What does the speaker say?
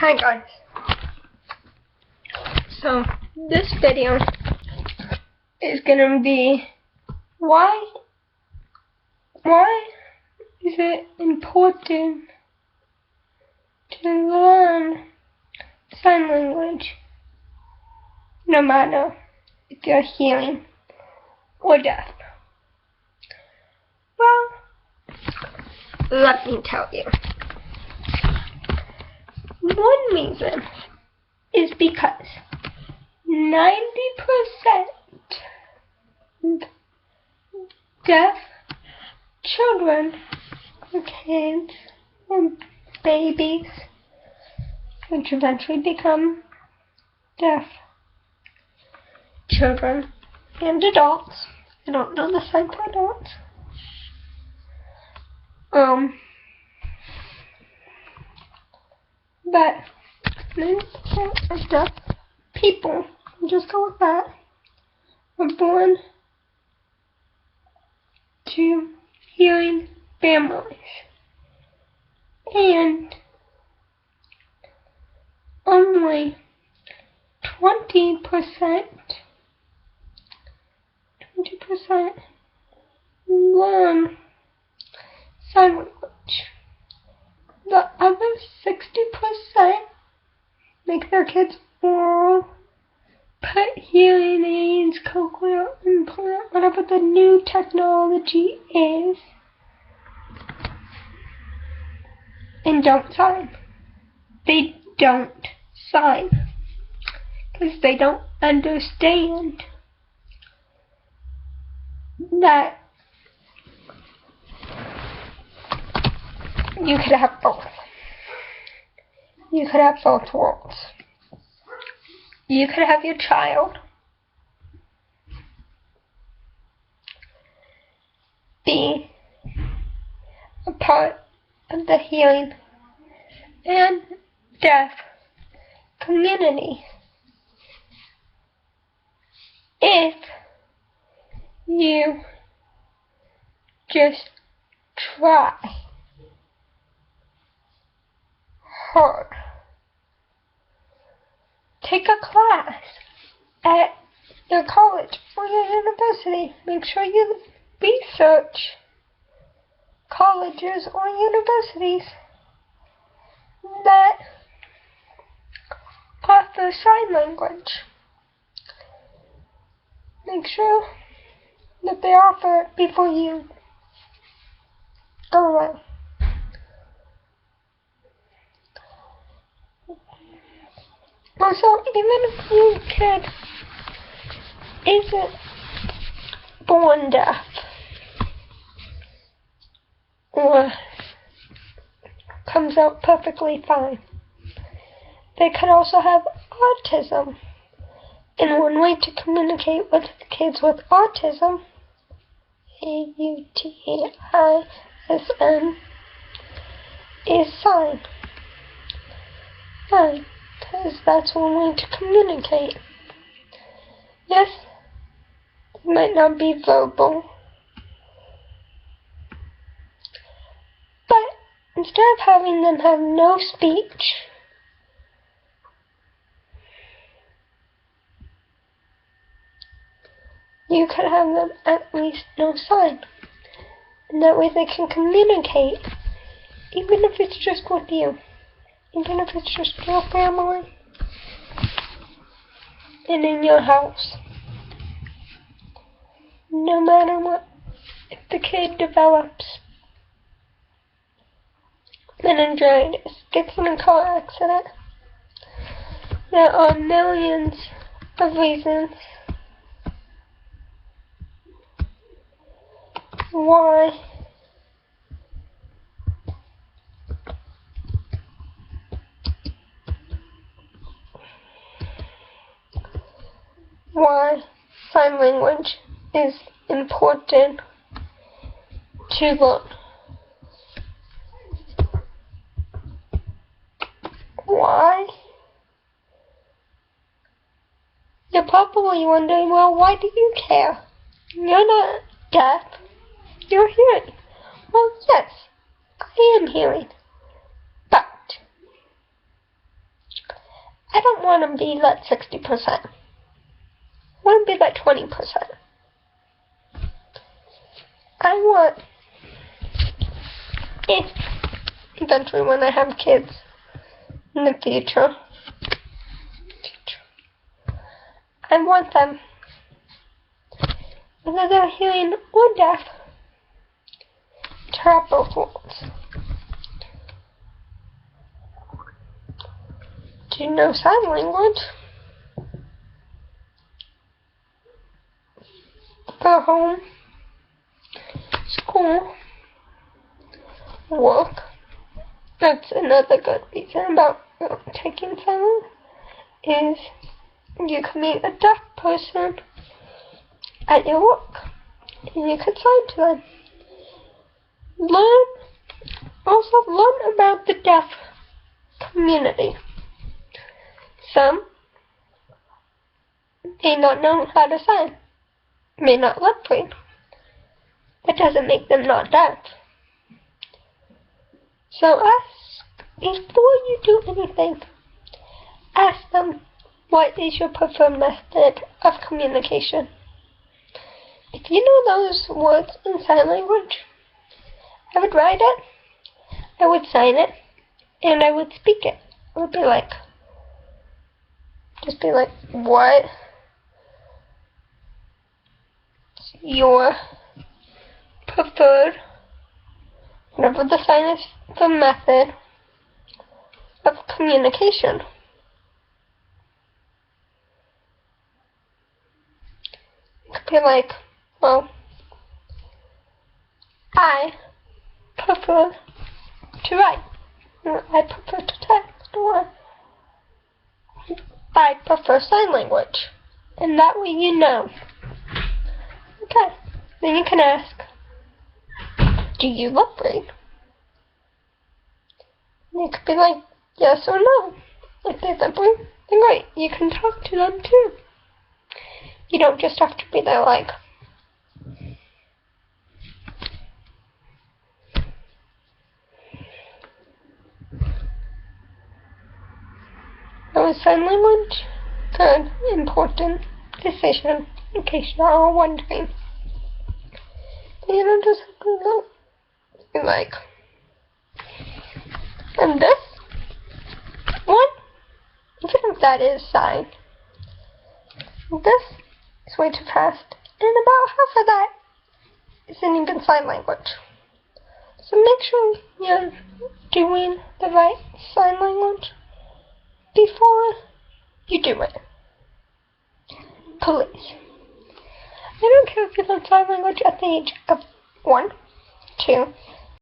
Hi guys. So this video is gonna be why is it important to learn sign language no matter if you're hearing or deaf? Well, let me tell you. One reason is because 90% deaf children or kids or babies, which eventually become deaf children and adults. I don't know the sign for adults. But 90% of deaf people, just go with that, were born to hearing families. And only 20% learn sign language. The other 60% make their kids oral, put hearing aids, cochlear implant, whatever the new technology is, and don't sign. They don't sign because they don't understand that you could have both. You could have both worlds. You could have your child be a part of the hearing and deaf community if you just try hard. Take a class at your college or your university. Make sure you research colleges or universities that offer sign language. Make sure that they offer it before you go away. Also, even if your kid isn't born deaf or comes out perfectly fine, they could also have autism. And one way to communicate with kids with autism, AUTISM, is sign. Right, because that's one way to communicate. Yes, it might not be verbal, but instead of having them have no speech, you could have them at least no sign. And that way they can communicate, even if it's just with you. Even if it's just your family and in your house. No matter what, if the kid develops meningitis, gets in a car accident, there are millions of reasons why sign language is important to learn. Why? You're probably wondering, well, why do you care? You're not deaf. You're hearing. Well, yes, I am hearing. But I don't want to be like 60%. I want to be like 20%. I want, if eventually when I have kids in the future, I want them, whether they're hearing or deaf, to have both worlds. Do you know sign language? For home, school, work. That's another good reason about taking sign is you can meet a deaf person at your work and you can sign to them. Also learn about the deaf community. Some may not know how to sign, may not lip read. That doesn't make them not deaf. So before you do anything, ask them, what is your preferred method of communication? If you know those words in sign language, I would write it, I would sign it, and I would speak it. It would be like, just be like, what is your preferred, whatever the sign is, the method of communication? It could be like, well, I prefer to write, or I prefer to text, or I prefer sign language. And that way you know. Okay, then you can ask, do you lip read? And it could be like, yes or no. If they lip read, then great, you can talk to them too. You don't just have to be there like, now sign language, third important decision, in case you're all wondering. You don't just have to be like, and this one, even if that is sign, this is way too fast, and about half of that isn't even sign language. So make sure you're doing the right sign language before you do it. Please. I don't care if you learn sign language at the age of 1, 2,